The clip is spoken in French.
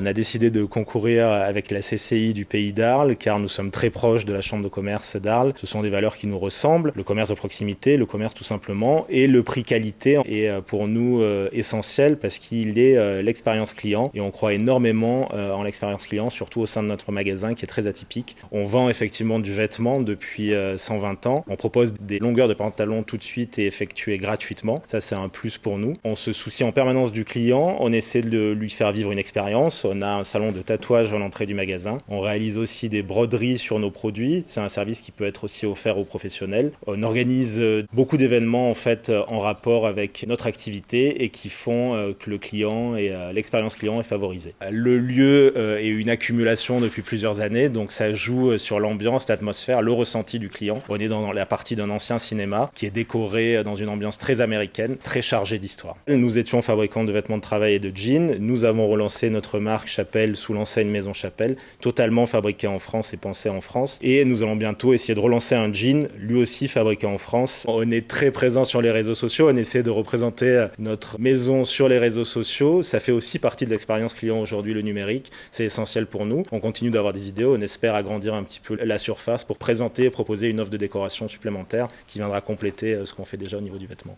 On a décidé de concourir avec la CCI du pays d'Arles, car nous sommes très proches de la Chambre de commerce d'Arles. Ce sont des valeurs qui nous ressemblent, le commerce de proximité, le commerce tout simplement, et le prix qualité est pour nous essentiel parce qu'il est l'expérience client, et on croit énormément en l'expérience client, surtout au sein de notre magasin qui est très atypique. On vend effectivement du vêtement depuis 120 ans. On propose des longueurs de pantalons tout de suite et effectuées gratuitement. Ça, c'est un plus pour nous. On se soucie en permanence du client. On essaie de lui faire vivre une expérience. On a un salon de tatouage à l'entrée du magasin. On réalise aussi des broderies sur nos produits. C'est un service qui peut être aussi offert aux professionnels. On organise beaucoup d'événements en fait en rapport avec notre activité et qui font que le client et l'expérience client est favorisée. Le lieu est une accumulation depuis plusieurs années, donc ça joue sur l'ambiance, l'atmosphère, le ressenti du client. On est dans la partie d'un ancien cinéma qui est décoré dans une ambiance très américaine, très chargée d'histoire. Nous étions fabricants de vêtements de travail et de jeans. Nous avons relancé notre marque Chapelle sous l'enseigne Maison Chapelle, totalement fabriquée en France et pensée en France. Et nous allons bientôt essayer de relancer un jean, lui aussi fabriqué en France. On est très présent sur les réseaux sociaux. On essaie de représenter notre maison sur les réseaux sociaux. Ça fait aussi partie de l'expérience client aujourd'hui, le numérique. C'est essentiel pour nous. On continue d'avoir des idées. On espère agrandir un petit peu la surface pour présenter et proposer une offre de décoration supplémentaire qui viendra compléter ce qu'on fait déjà au niveau du vêtement.